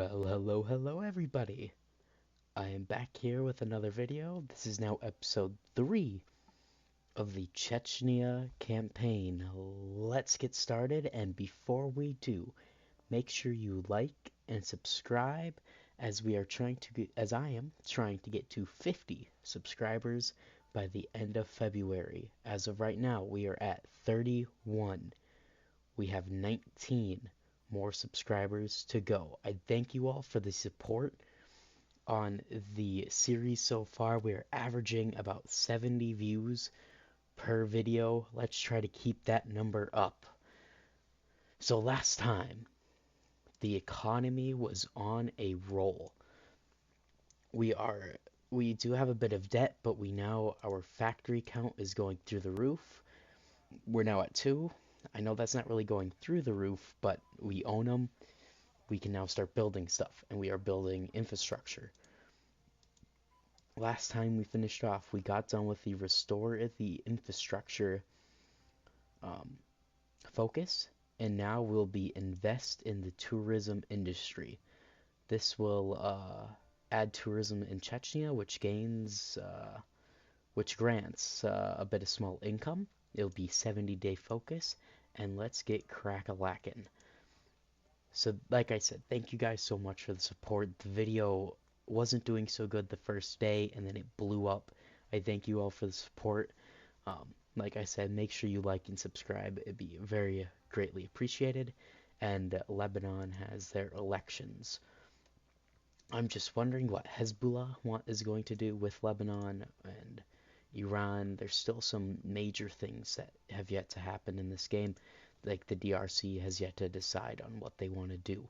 Well, hello everybody. I am back here with another video. This is now episode 3 of the Chechnya campaign. Let's get started, and before we do, make sure you like and subscribe as I am trying to get to 50 subscribers by the end of February. As of right now, we are at 31. We have 19 more subscribers to go. I thank you all for the support on the series so far. We're averaging about 70 views per video. Let's try to keep that number up. So last time, the economy was on a roll. We do have a bit of debt, but our factory count is going through the roof. We're now at 2. I know that's not really going through the roof, but we own them. We can now start building stuff, and we are building infrastructure. Last time we finished off, we got done with the restore the infrastructure um, focus, and now we'll be invest in the tourism industry. This will add tourism in Chechnya, which grants a bit of small income. It'll be 70-day focus, and let's get crack-a-lackin'. So, like I said, thank you guys so much for the support. The video wasn't doing so good the first day, and then it blew up. I thank you all for the support. Like I said, make sure you like and subscribe. It'd be very greatly appreciated. And Lebanon has their elections. I'm just wondering what Hezbollah is going to do with Lebanon and Iran. There's still some major things that have yet to happen in this game. Like the DRC has yet to decide on what they want to do.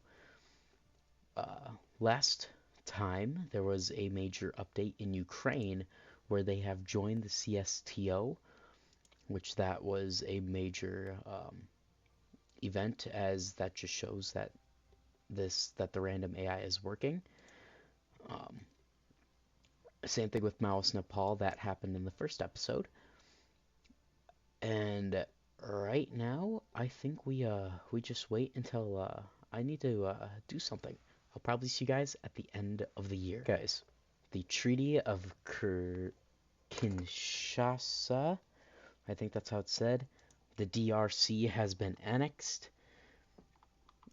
Last time there was a major update in Ukraine where they have joined the CSTO, which that was a major event, as that just shows that the random AI is working. Same thing with Mao's Nepal, that happened in the first episode. And right now, I think we just wait until I need to do something. I'll probably see you guys at the end of the year. Guys, the Treaty of Kinshasa, I think that's how it's said. The DRC has been annexed,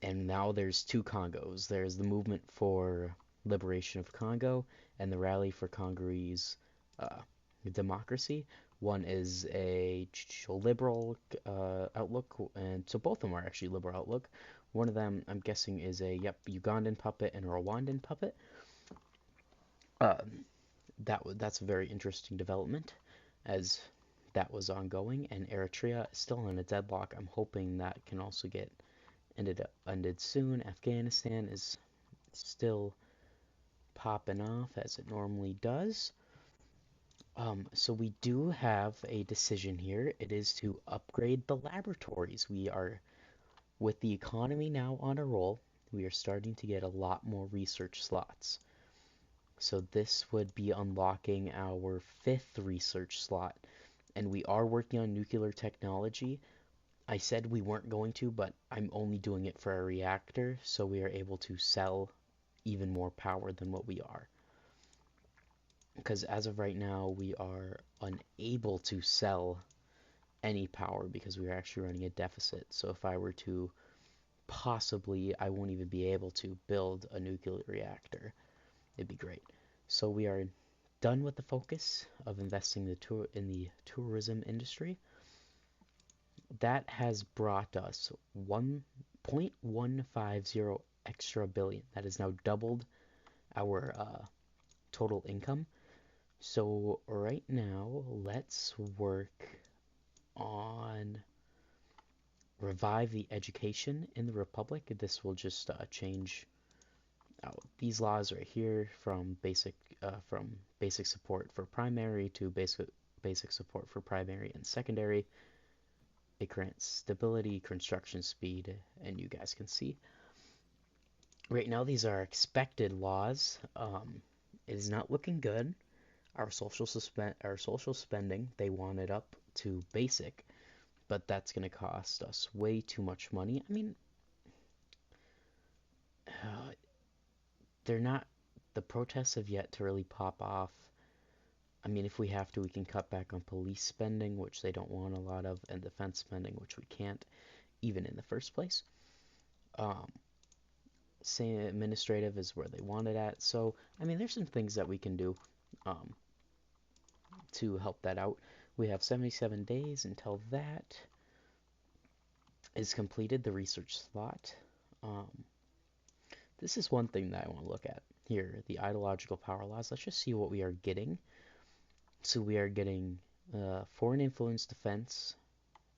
and now there's two Congos. There's the Movement for Liberation of Congo and the Rally for Congolese Democracy. One is a liberal outlook, and so both of them are actually liberal outlook. One of them, I'm guessing, is a Ugandan puppet and a Rwandan puppet. That's a very interesting development, as that was ongoing, and Eritrea is still in a deadlock. I'm hoping that can also get ended soon. Afghanistan is still popping off as it normally does. So we do have a decision here. It is to upgrade the laboratories. With the economy now on a roll, we are starting to get a lot more research slots. So this would be unlocking our 5th research slot. And we are working on nuclear technology. I said we weren't going to, but I'm only doing it for a reactor, so we are able to sell even more power than what we are. Because as of right now, we are unable to sell any power because we are actually running a deficit. So if I were to I won't even be able to build a nuclear reactor. It'd be great. So we are done with the focus of investing in the tourism industry. That has brought us 1.150 extra billion. That has now doubled our total income. So right now, let's work on revive the education in the Republic. This will just change these laws right here from basic support for primary to basic support for primary and secondary. It grants stability, construction speed, and you guys can see. Right now, these are expected laws. It is not looking good. Our social spending, they want it up to basic, but that's going to cost us way too much money. I mean, they're not, the protests have yet to really pop off. I mean, if we have to, we can cut back on police spending, which they don't want a lot of, and defense spending, which we can't, even in the first place. Um, Same administrative is where they want it at. So, I mean, there's some things that we can do um, to help that out. We have 77 days until that is completed, the research slot. Um, this is one thing that I want to look at here, the ideological power laws. Let's just see what we are getting. So we are getting foreign influence defense,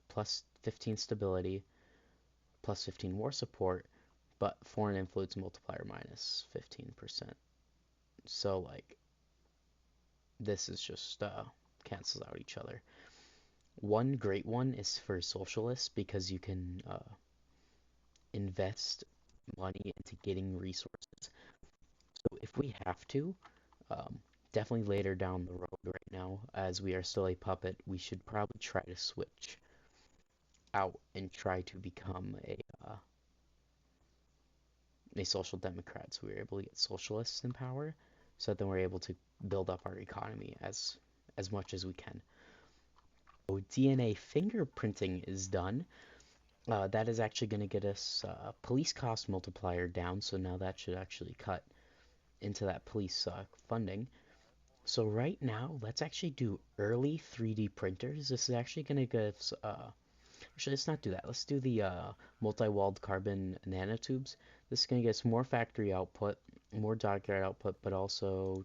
plus 15 stability, plus 15 war support, but foreign influence multiplier minus 15%. So like this is just cancels out each other. One great one is for socialists because you can invest money into getting resources. So if we have to, um, definitely later down the road right now, as we are still a puppet, we should probably try to switch out and try to become a social democrat. So we're able to get socialists in power, so that then we're able to build up our economy as much as we can. So DNA fingerprinting is done. That is actually going to get us police cost multiplier down, so now that should actually cut into that police funding. So right now, let's actually do early 3D printers. This is actually going to give us, actually let's not do that. Let's do the multi-walled carbon nanotubes. This is going to get us more factory output, more dockyard output, but also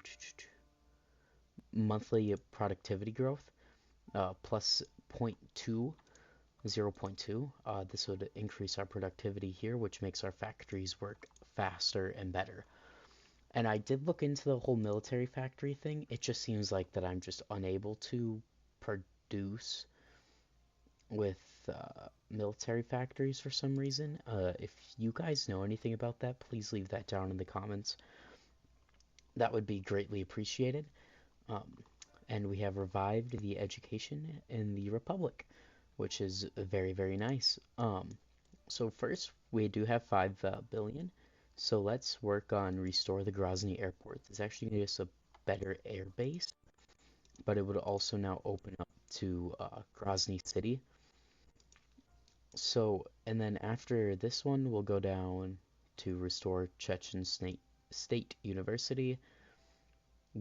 monthly productivity growth, plus 0.2 0.2. This would increase our productivity here, which makes our factories work faster and better. And I did look into the whole military factory thing. It just seems like that I'm just unable to produce with military factories for some reason. If you guys know anything about that, please leave that down in the comments. That would be greatly appreciated. Um, and we have revived the education in the Republic, which is very, very nice. So first, we do have 5 billion. So let's work on restore the Grozny airport. It's actually going to give us a better air base, but it would also now open up to Grozny City. So, and then after this one, we'll go down to restore Chechen State University.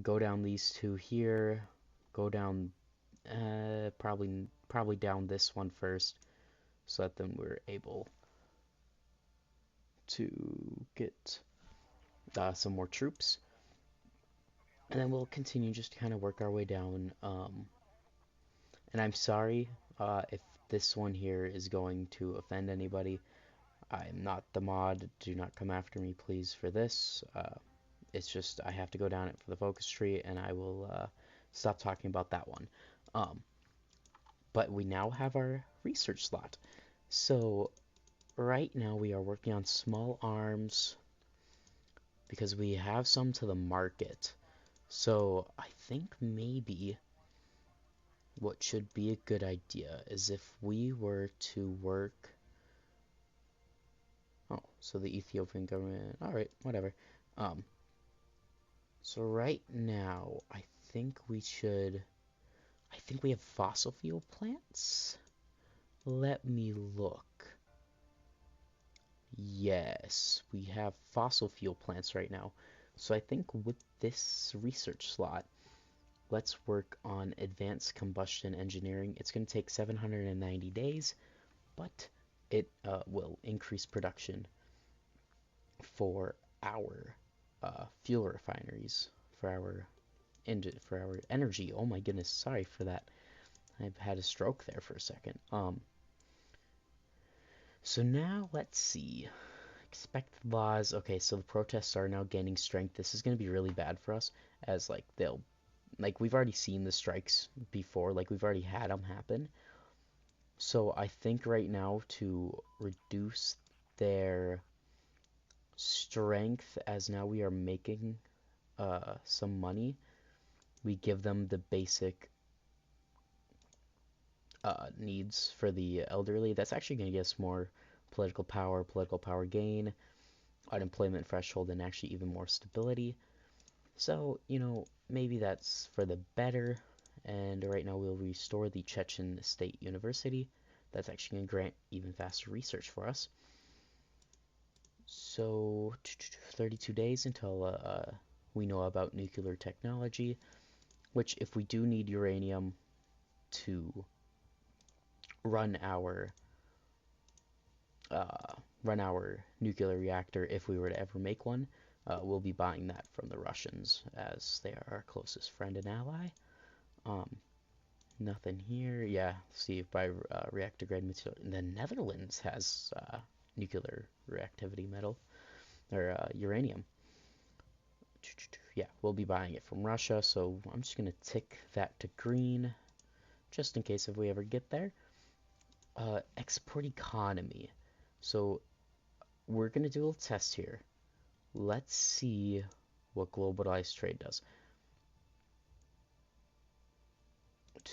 Go down these two here. Go down, probably down this one first, so that then we're able to get some more troops. And then we'll continue just to kind of work our way down. And I'm sorry if this one here is going to offend anybody. I'm not the mod. Do not come after me, please, for this. It's just I have to go down it for the focus tree, and I will stop talking about that one. Um, but we now have our research slot. So right now we are working on small arms because we have some to the market. So I think maybe what should be a good idea is if we were to work. Oh, so the Ethiopian government. All right, whatever. Um, so right now, I think we should. I think we have fossil fuel plants. Let me look. Yes, we have fossil fuel plants right now. So I think with this research slot, let's work on advanced combustion engineering. It's going to take 790 days, but it will increase production for our fuel refineries, for our energy. Oh my goodness, sorry for that. I've had a stroke there for a second. So now let's see. Expected laws. Okay, so the protests are now gaining strength. This is going to be really bad for us, as like we've already seen the strikes before, like we've already had them happen. So I think right now to reduce their strength, as now we are making some money, we give them the basic needs for the elderly. That's actually going to get us more political power gain. unemployment threshold and actually even more stability. So, maybe that's for the better. And right now we'll restore the Chechen State University. That's actually going to grant even faster research for us. So, 32 days until we know about nuclear technology, which if we do need uranium to run our run our nuclear reactor, if we were to ever make one, we'll be buying that from the Russians as they are our closest friend and ally. Nothing here. Yeah, see if by reactor grade material. The Netherlands has nuclear reactivity metal or uranium. Yeah, we'll be buying it from Russia, so I'm just gonna tick that to green, just in case if we ever get there. Export economy. So we're gonna do a little test here. Let's see what globalized trade does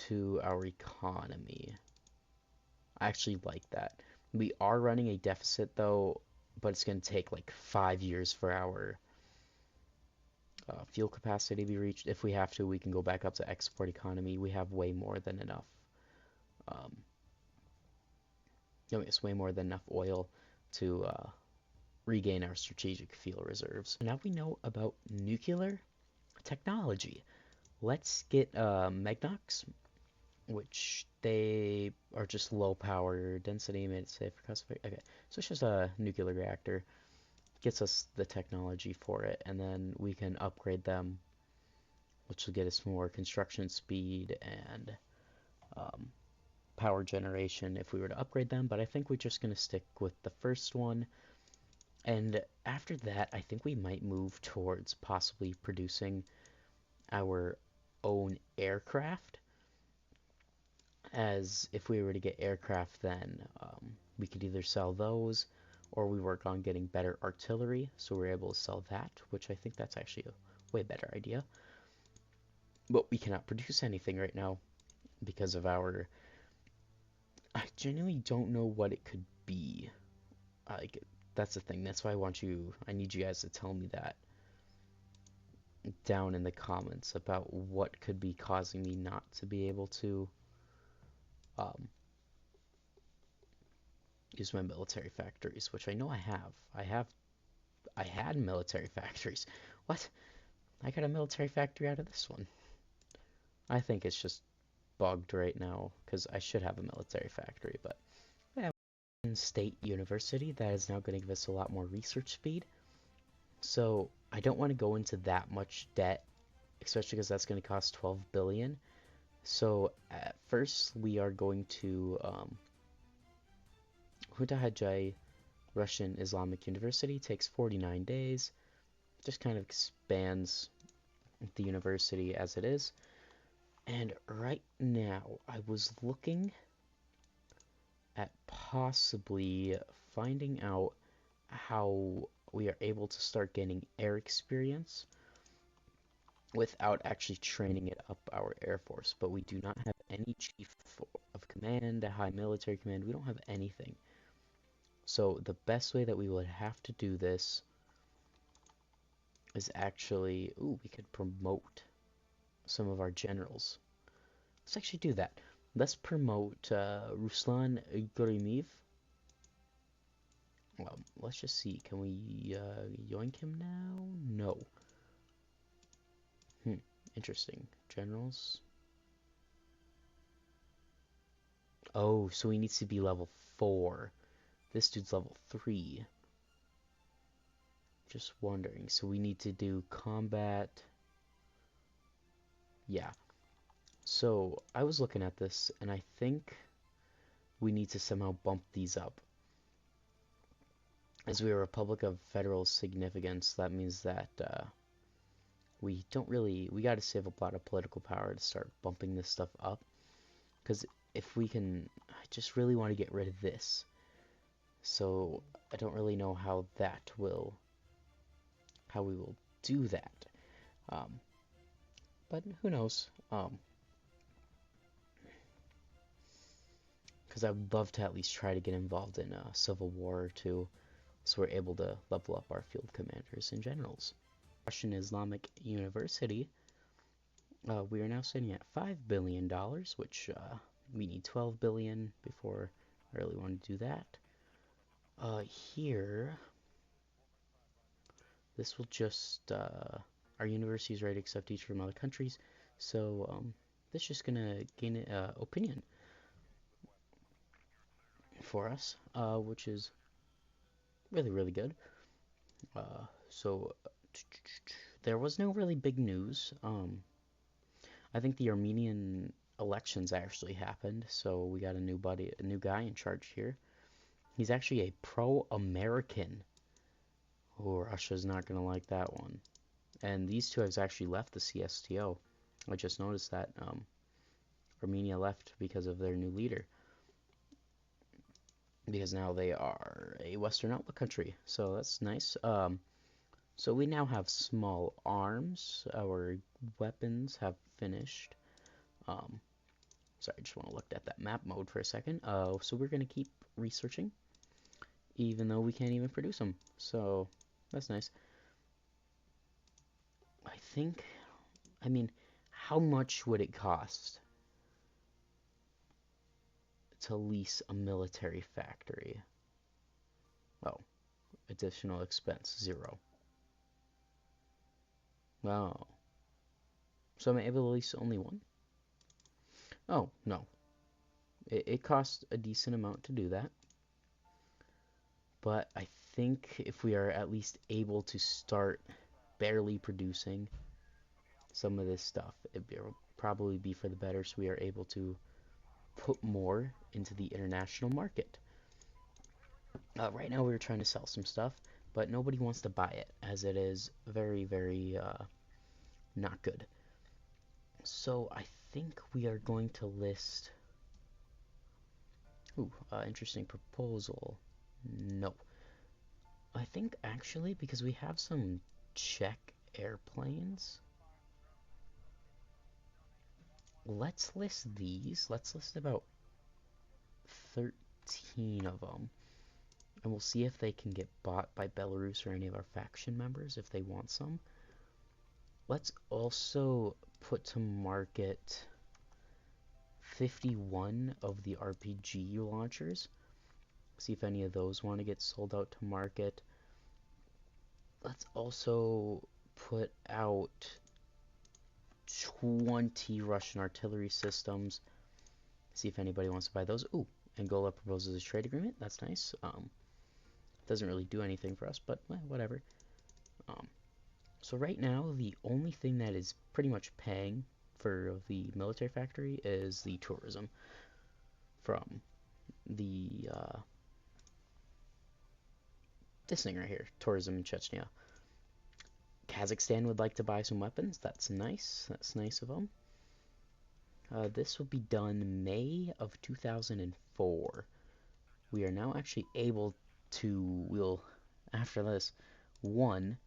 to our economy. I actually like that. We are running a deficit though, but it's going to take like 5 years for our fuel capacity to be reached. If we have to, we can go back up to export economy. We have way more than enough. Um, it's way more than enough oil to regain our strategic fuel reserves. Now we know about nuclear technology. Let's get Magnox, which they are just low power density, made it safe for custom. Okay, so it's just a nuclear reactor. Gets us the technology for it, and then we can upgrade them, which will get us more construction speed and power generation if we were to upgrade them. But I think we're just going to stick with the first one. And after that, I think we might move towards possibly producing our own aircraft. As if we were to get aircraft, then we could either sell those or we work on getting better artillery, so we're able to sell that, which I think that's actually a way better idea. But we cannot produce anything right now because of our... I genuinely don't know what it could be. Like, that's the thing. That's why I need you guys to tell me that down in the comments about what could be causing me not to be able to use my military factories, which I know I have. I had military factories. What? I got a military factory out of this one. I think it's just bugged right now because I should have a military factory, but yeah. State University, that is now going to give us a lot more research speed. So I don't want to go into that much debt, especially because that's going to cost 12 billion. So at first we are going to Hutahajai Russian Islamic University, takes 49 days. Just kind of expands the university as it is. And right now, I was looking at possibly finding out how we are able to start getting air experience without actually training it up our Air Force. But we do not have any chief of command, a high military command. We don't have anything. So the best way that we would have to do this is actually, ooh, we could promote some of our generals. Let's actually do that. Let's promote Ruslan Gorimiv. Well, let's just see. Can we yoink him now? No. Interesting. Generals. Oh, so he needs to be level 4. This dude's level 3. Just wondering. So we need to do combat. Yeah. So I was looking at this, and I think we need to somehow bump these up. As we are a Republic of Federal Significance, that means that we got to save a lot of political power to start bumping this stuff up. Because if we can, I just really want to get rid of this. So I don't really know how we will do that. But who knows? Because I would love to at least try to get involved in a civil war or two So we're able to level up our field commanders and generals. Russian Islamic University, we are now sitting at $5 billion, which we need 12 billion before I really want to do that. Here, this will just, our university is ready to accept teachers from other countries, so this is just gonna gain opinion for us, which is really good. So there was no really big news. I think the Armenian elections actually happened, so we got a new guy in charge here. He's actually a pro-American. Oh, Russia's not gonna like that one. And these two have actually left the CSTO. I just noticed that Armenia left because of their new leader. Because now they are a Western Outlook country, so that's nice. So we now have small arms. Our weapons have finished. Sorry, I just want to look at that map mode for a second. So we're going to keep researching, even though we can't even produce them. So that's nice. I mean, how much would it cost to lease a military factory? Oh, additional expense, 0. Wow. So I'm able to lease only one? Oh, no. It costs a decent amount to do that. But I think if we are at least able to start barely producing some of this stuff, it will probably be for the better, so we are able to put more into the international market. Right now we're trying to sell some stuff, but nobody wants to buy it, as it is very not good. So I think we are going to list... Ooh, interesting proposal. No. I think actually, because we have some Czech airplanes, let's list these. Let's list about 13 of them. And we'll see if they can get bought by Belarus or any of our faction members if they want some. Let's also put to market 51 of the RPG launchers. See if any of those want to get sold out to market. Let's also put out 20 Russian artillery systems. See if anybody wants to buy those. Ooh, Angola proposes a trade agreement. That's nice. Doesn't really do anything for us, but whatever. So right now, the only thing that is pretty much paying for the military factory is the tourism from the this thing right here, tourism in Chechnya. Kazakhstan would like to buy some weapons. That's nice. That's nice of them. This will be done May of 2004. We are now actually able to, after this, we'll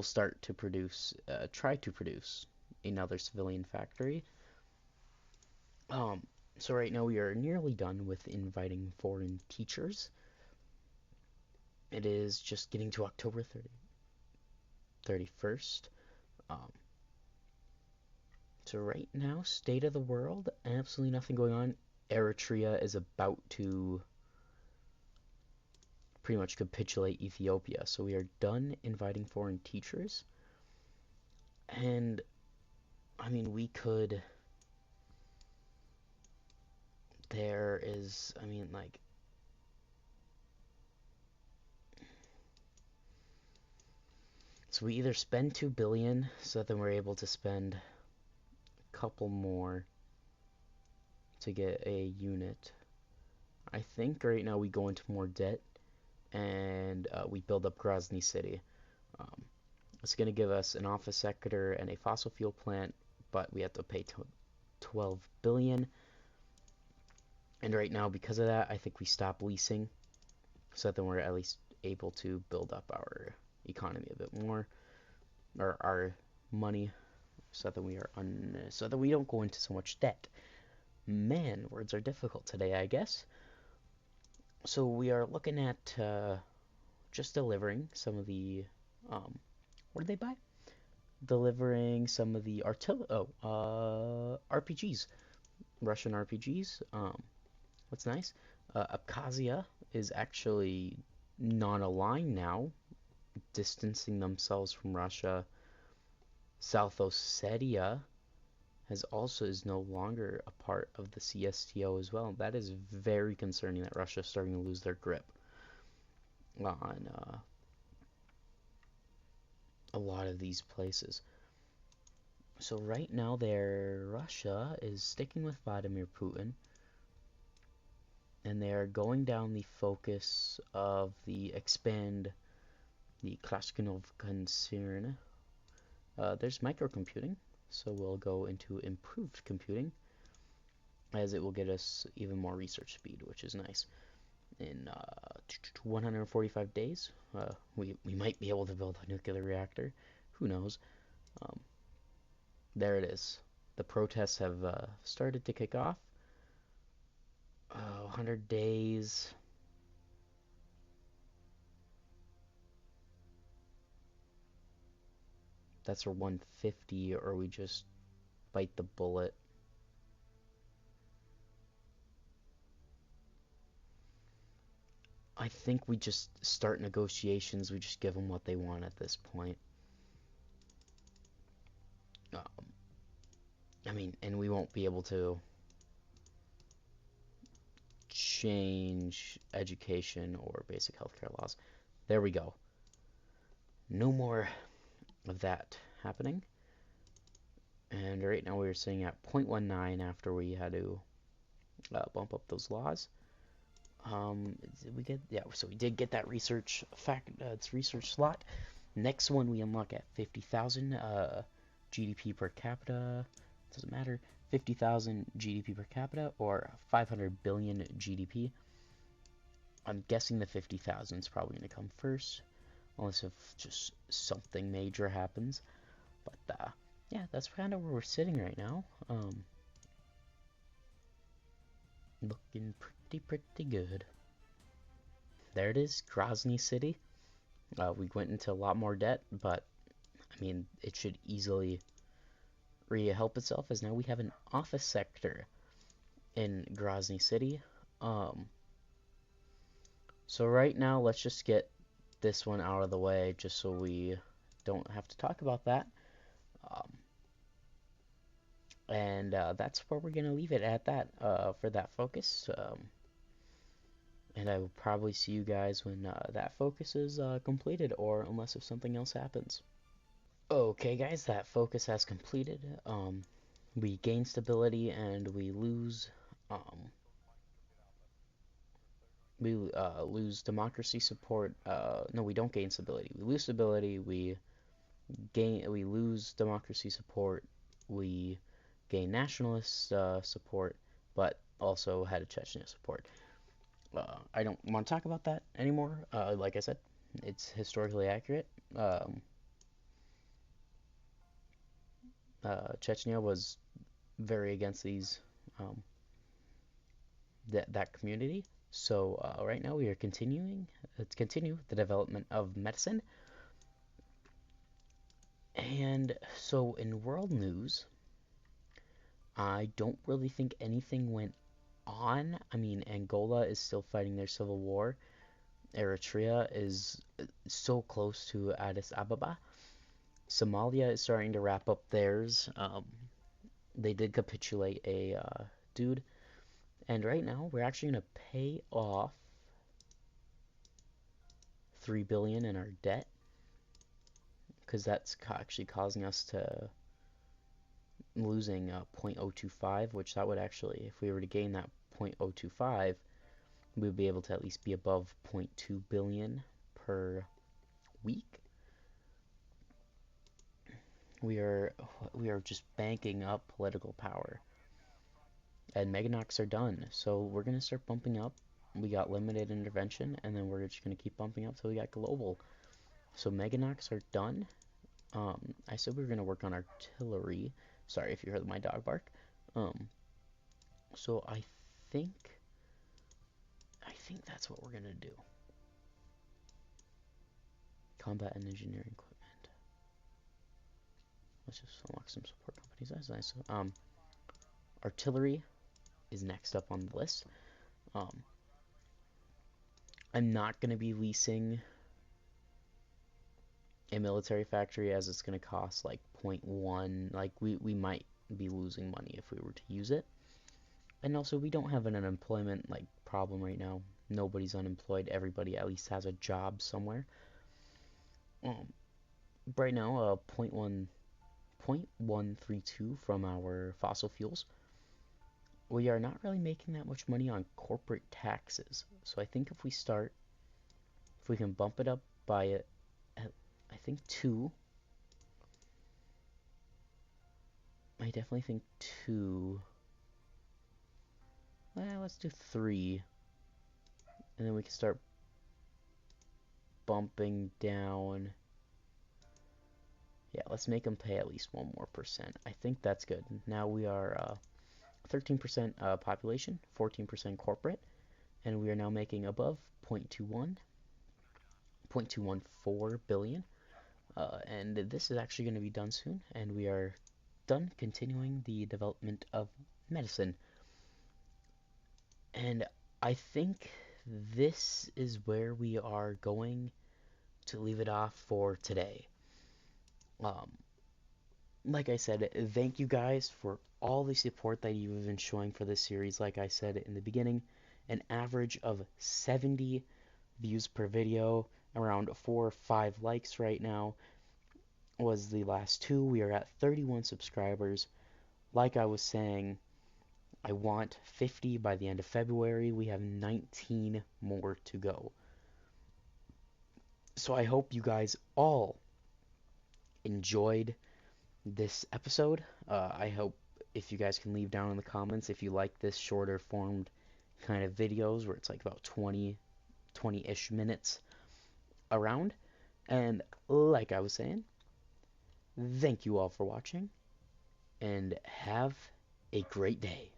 start to produce, try to produce another civilian factory. So right now we are nearly done with inviting foreign teachers. It is just getting to October 31st. So right now, state of the world, absolutely nothing going on. Eritrea is about to pretty much capitulate Ethiopia. So we are done inviting foreign teachers. And, I mean, we could... There is, I mean, like... So we either spend 2 billion, so that then we're able to spend a couple more to get a unit. I think right now we go into more debt, and we build up Grozny City. It's going to give us an office sector and a fossil fuel plant, but we have to pay 12 billion. And right now, because of that, I think we stop leasing, so that then we're at least able to build up our economy a bit more, or our money, so that we are so that we don't go into so much debt. Man, words are difficult today, I guess. So we are looking at just delivering some of the what did they buy? Delivering some of the RPGs, Russian RPGs. What's nice? Abkhazia is actually not aligned now, distancing themselves from Russia. South Ossetia has also is no longer a part of the CSTO as well. That is very concerning that Russia is starting to lose their grip on a lot of these places. So right now, Russia is sticking with Vladimir Putin, and they are going down the focus of the expand the Kraskinov concern. There's microcomputing, so we'll go into improved computing, as it will get us even more research speed, which is nice. In 145 days, we might be able to build a nuclear reactor. Who knows? Um, there it is. The protests have started to kick off. 100 days. That's for 150, or we just bite the bullet. I think we just start negotiations. We just give them what they want at this point. Um, I mean, and we won't be able to change education or basic healthcare laws. There we go. No more of that happening. And right now we're sitting at 0.19 after we had to bump up those laws. Did we get, yeah, so we did get that research it's research slot. Next one we unlock at 50,000 GDP per capita. Doesn't matter. 50,000 GDP per capita or 500 billion GDP. I'm guessing the 50,000 is probably going to come first, unless if just something major happens. But yeah, that's kind of where we're sitting right now. Looking pretty good. There it is, Grozny City. We went into a lot more debt, but I mean, it should easily help itself, as now we have an office sector in Grozny City. So right now, let's just get this one out of the way, just so we don't have to talk about that. And that's where we're gonna leave it at that for that focus. And I will probably see you guys when that focus is completed, or unless if something else happens. Okay, guys, that focus has completed. We gain stability and we lose. We lose democracy support. No, we don't gain stability. We lose stability. We lose democracy support. We gain nationalist support, but also had a Chechnya support. I don't want to talk about that anymore. Like I said, it's historically accurate. Chechnya was very against these that community. So right now we are continuing. Let's continue the development of medicine. And so in world news, I don't really think anything went on. I mean, Angola is still fighting their civil war. Eritrea is so close to Addis Ababa. Somalia is starting to wrap up theirs. They did capitulate a dude. And right now, we're actually going to pay off 3 billion in our debt, because that's actually causing us to losing 0.025, which that would actually, if we were to gain that 0.025, we would be able to at least be above 0.2 billion per week. We are just banking up political power. And Meganox are done, so we're gonna start bumping up. We got limited intervention, and then we're just gonna keep bumping up till we got global. So Meganox are done. I said we were gonna work on artillery. Sorry if you heard my dog bark. So think think that's what we're gonna do. Combat and engineering equipment. Let's just unlock some support companies. That's nice. Artillery is next up on the list. I'm not gonna be leasing a military factory as it's gonna cost like 0.1. Like we might be losing money if we were to use it. And also, we don't have an unemployment like problem right now. Nobody's unemployed. Everybody at least has a job somewhere. Right now, 0.132 from our fossil fuels. We are not really making that much money on corporate taxes. So I think if we can bump it up by I think 2. I definitely think 2. Let's do 3. And then we can start bumping down. Yeah, let's make them pay at least 1 more percent. I think that's good. Now we are 13% population, 14% corporate, and we are now making above 0.214 billion. And this is actually going to be done soon, and we are done continuing the development of medicine. And I think this is where we are going to leave it off for today. Like I said, thank you guys for all the support that you've been showing for this series. Like I said in the beginning, an average of 70 views per video, around 4 or 5 likes right now was the last 2. We are at 31 subscribers. Like I was saying, I want 50 by the end of February. We have 19 more to go. So I hope you guys all enjoyed this episode. I hope if you guys can leave down in the comments if you like this shorter formed kind of videos where it's like about 20-ish minutes around. And like I was saying, thank you all for watching and have a great day.